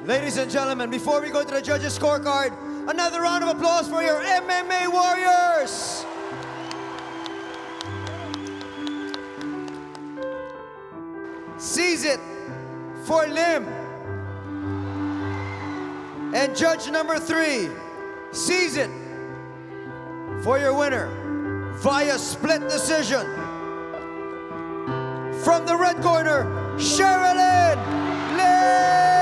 Ladies and gentlemen, before we go to the judges' scorecard, another round of applause for your MMA warriors! Seize it for Lim. And judge number 3, seize it for your winner via split decision. From the red corner, Sherilyn Lim.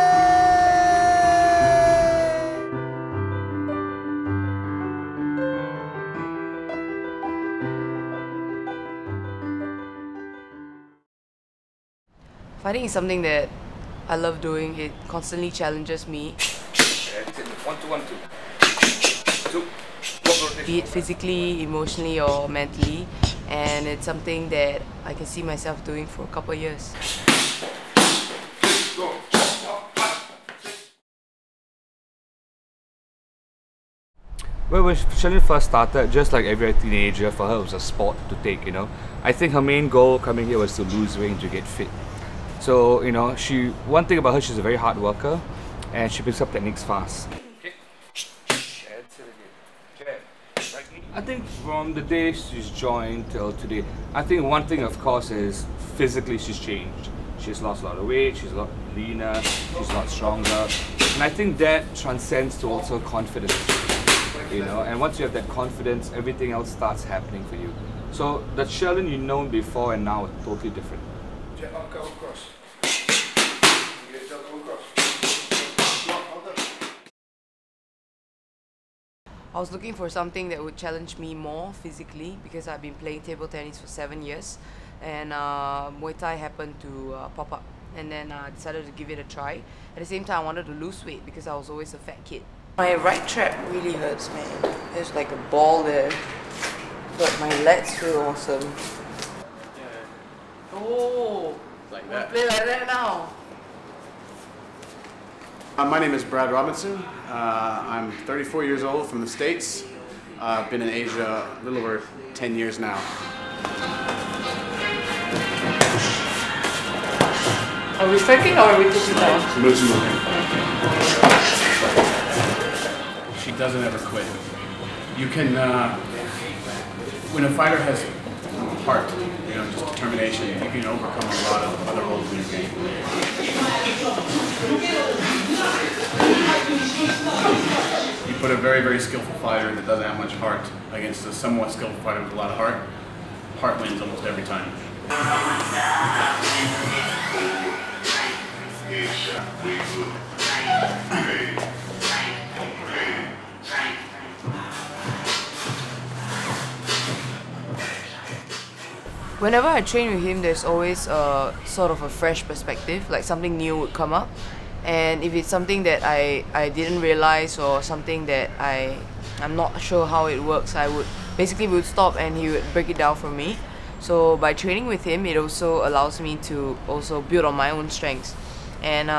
Fighting is something that I love doing. It constantly challenges me. 1, 2, 1, 2. 2. Be it physically, emotionally, or mentally. And it's something that I can see myself doing for a couple of years. Well, when Sherilyn first started, just like every teenager, for her it was a sport to take, you know. I think her main goal coming here was to lose weight and to get fit. So, you know, one thing about her, she's a very hard worker and she picks up techniques fast. I think from the day she's joined till today, I think one thing of course is physically she's changed. She's lost a lot of weight, she's a lot leaner, she's a lot stronger. And I think that transcends to also confidence. You know, and once you have that confidence, everything else starts happening for you. So the Sherilyn you've known before and now is totally different. I was looking for something that would challenge me more physically because I've been playing table tennis for 7 years, and Muay Thai happened to pop up, and then I decided to give it a try. At the same time, I wanted to lose weight because I was always a fat kid. My right trap really hurts, man. There's like a ball there, but my lats feel awesome. Yeah. Oh, like that. Play like that now. My name is Brad Robinson. I'm 34 years old from the States. I've been in Asia a little over 10 years now. Are we striking or are we taking down? Moving. She doesn't ever quit. You can, when a fighter has heart, you know, just determination, you can overcome a lot of other holes in your game. You put a very, very skillful fighter that doesn't have much heart against a somewhat skillful fighter with a lot of heart. Heart wins almost every time. Whenever I train with him, there's always a sort of a fresh perspective, like something new would come up. And if it's something that I didn't realize or something that I'm not sure how it works, I would stop and he would break it down for me. So by training with him, it also allows me to also build on my own strengths. And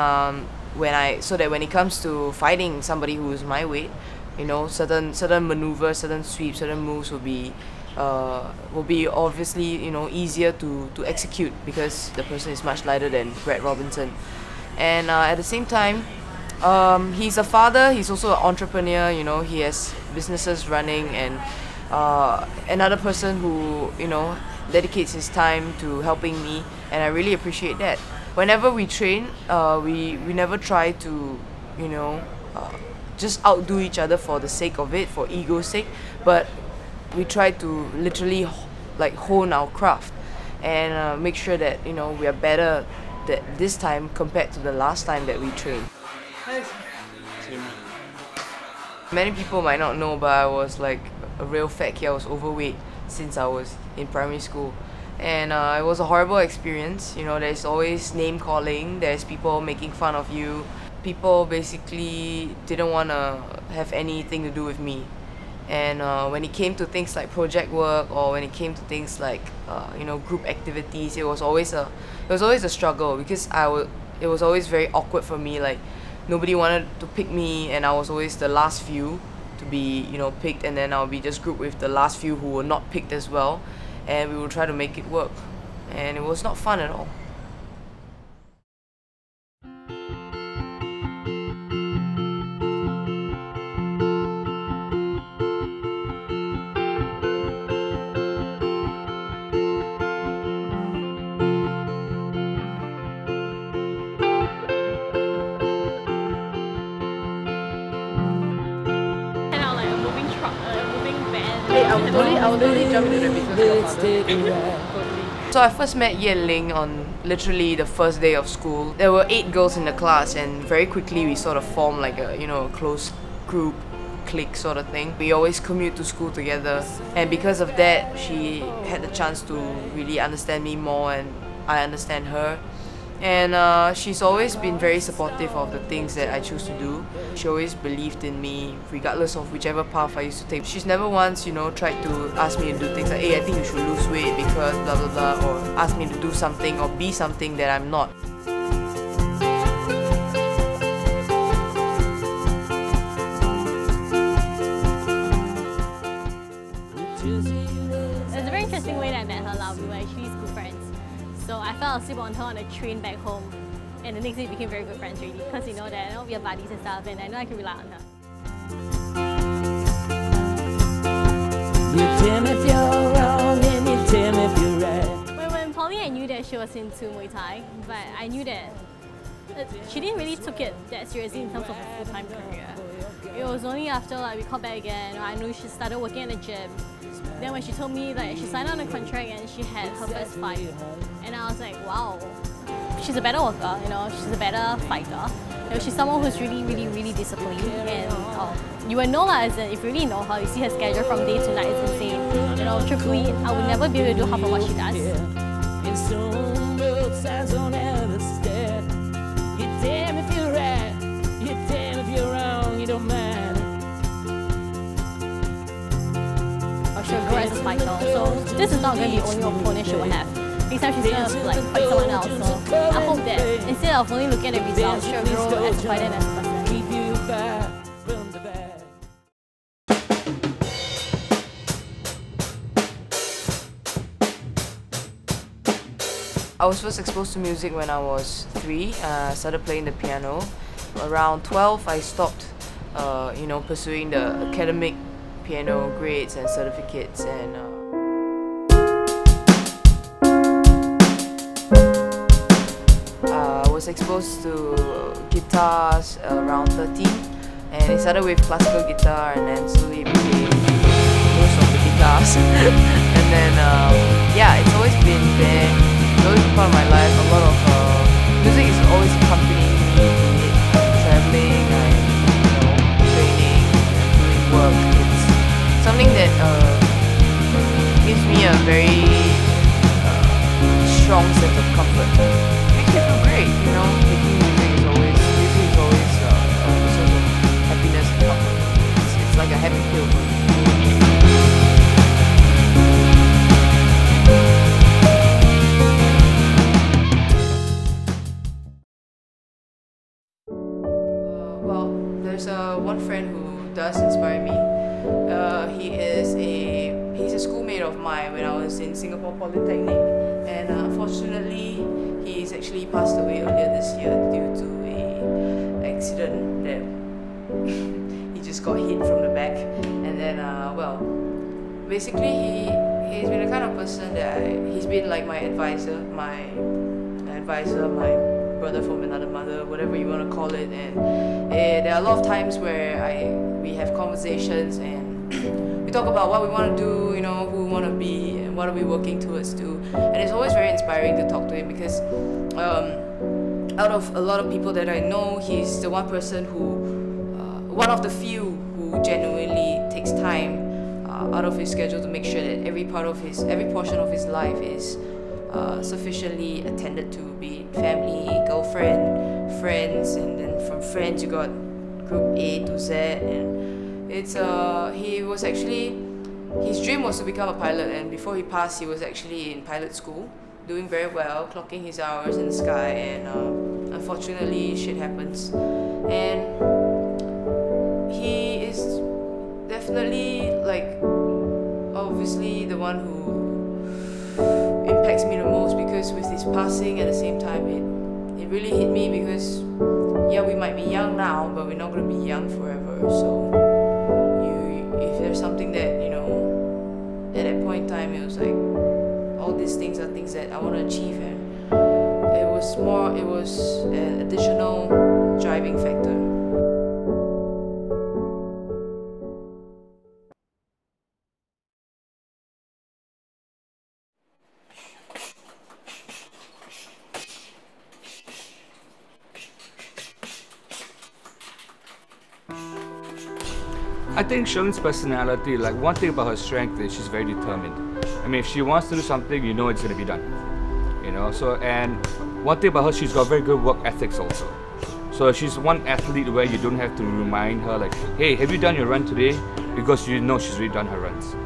so that when it comes to fighting somebody who is my weight, you know, certain maneuvers, certain sweeps, certain moves will be obviously, you know, easier to execute because the person is much lighter than Brad Robinson. And at the same time, he's a father, he's also an entrepreneur, you know, he has businesses running, and another person who, you know, dedicates his time to helping me, and I really appreciate that. Whenever we train, we never try to, you know, just outdo each other for the sake of it, for ego's sake, but we try to literally like hone our craft and make sure that, you know, we are better this time compared to the last time that we trained. Many people might not know, but I was like a real fat kid. I was overweight since I was in primary school, and it was a horrible experience. You know, there's always name calling, there's people making fun of you. People basically didn't want to have anything to do with me. And when it came to things like project work, or when it came to things like you know, group activities, it was always a struggle because it was always very awkward for me. Like, nobody wanted to pick me, and I was always the last few to be, you know, picked, and then I'll be just grouped with the last few who were not picked as well, and we will try to make it work, and it was not fun at all. I would totally jump into the business totally. So I first met Ye Ling on literally the first day of school. There were 8 girls in the class, and very quickly we sort of formed like a, a close group, clique sort of thing. We always commute to school together, and because of that she had the chance to really understand me more, and I understand her. And she's always been very supportive of the things that I choose to do. She always believed in me regardless of whichever path I used to take. She's never once, tried to ask me to do things like, hey, I think you should lose weight because blah blah blah, or ask me to do something or be something that I'm not. It's a very interesting way that I met her. We were actually school friends. So I fell asleep on her on a train back home, and the next day we became very good friends really, because that we are buddies and stuff, and I know I can rely on her. You tell me if you're wrong and you tell me if you're right. When we were in poly, I knew that she was into Muay Thai, but I knew that she didn't really took it that seriously in terms of a full-time career. It was only after we called back again, I knew she started working at the gym. Then when she told me she signed on a contract and she had her first fight, and I was like, wow, she's a better worker, she's a better fighter. She's someone who's really, really, really disciplined, and you will know as in, if you really know her, you see her schedule from day to night, it's insane. Truthfully, I would never be able to do half of what she does. You tell me if you're right, you tell me if you're wrong, you don't mind. She'll grow as a fighter, so this is not going to be the only opponent she will have. Next time she's going to fight someone else, so I hope that instead of only looking at the results, she'll grow as a fighter and as a person. I was first exposed to music when I was 3. I started playing the piano. Around 12, I stopped, pursuing the academic piano grades and certificates, and I was exposed to guitars around 13, and it started with classical guitar, and then slowly it became most of the guitars. And then yeah, it's always been there, it's always been part of my life. A lot of music is always accompanying me, be it traveling, training, doing work. Something that gives me a very strong sense of comfort. It makes me feel great, making music is always a source of happiness and comfort. It's like a happy pill for me. Well, there's one friend who does inspire me. He's a schoolmate of mine when I was in Singapore Polytechnic, and unfortunately he's actually passed away earlier this year due to an accident that he just got hit from the back. And then well, basically he's been the kind of person that he's been like my advisor, my brother from another mother, whatever you want to call it. And there are a lot of times where we have conversations and we talk about what we want to do, who we want to be, and what are we working towards to. And it's always very inspiring to talk to him, because out of a lot of people that I know, he's the one person who, one of the few who genuinely takes time out of his schedule to make sure that every portion of his life is sufficiently attended to, be it family, girlfriend, friends, and then from friends you got group A to Z. And he was actually, his dream was to become a pilot, and before he passed he was actually in pilot school, doing very well, clocking his hours in the sky, and unfortunately shit happens. And he is definitely obviously the one who impacts me the most, because with his passing at the same time it really hit me, because yeah, we might be young now, but we're not going to be young forever. So if there's something that, at that point in time, it was like, all these things are things that I want to achieve, and it was an additional driving factor. I think Sherilyn's personality, like one thing about her strength is she's very determined. I mean, if she wants to do something, you know it's going to be done. You know, so, and one thing about her, she's got very good work ethics also. So she's one athlete where you don't have to remind her like, hey, have you done your run today? Because you know she's already done her runs.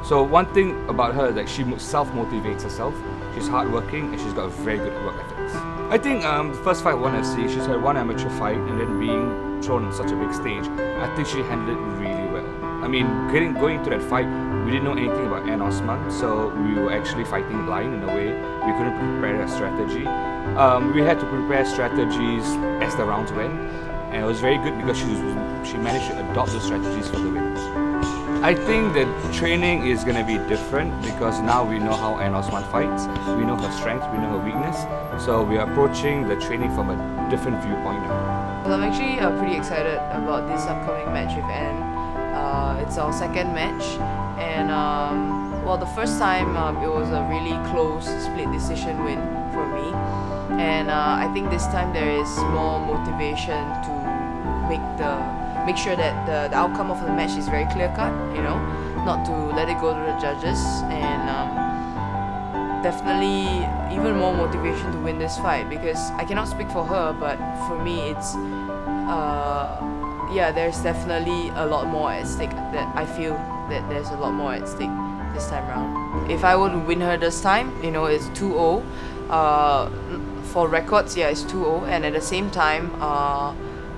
So one thing about her is that she self-motivates herself. She's hardworking and she's got a very good work ethics. I think the first fight won FC, she's had one amateur fight and then being thrown on such a big stage, I think she handled it really well. I mean, going into that fight, we didn't know anything about Ann Osman, so we were actually fighting blind in a way. We couldn't prepare a strategy. We had to prepare strategies as the rounds went, and it was very good because she managed to adopt those strategies for the win. I think that training is going to be different because now we know how Ann Osman fights, we know her strengths, we know her weakness, so we are approaching the training from a different viewpoint now. Well, I'm actually pretty excited about this upcoming match with Ann. It's our second match, and well, the first time it was a really close split decision win for me, and I think this time there is more motivation to make sure that the outcome of the match is very clear cut, you know, not to let it go to the judges, and definitely even more motivation to win this fight because I cannot speak for her, but for me it's yeah, there's definitely a lot more at stake. That I feel that there's a lot more at stake this time around. If I were to win her this time, you know, it's 2-0. For records, yeah, it's 2-0, and at the same time,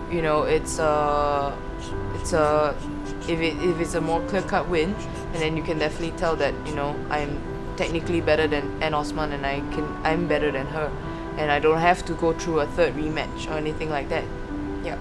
you know, if it's a more clear-cut win, and then you can definitely tell that, you know, I'm technically better than Ann Osman, and I'm better than her, and I don't have to go through a third rematch or anything like that. Yeah.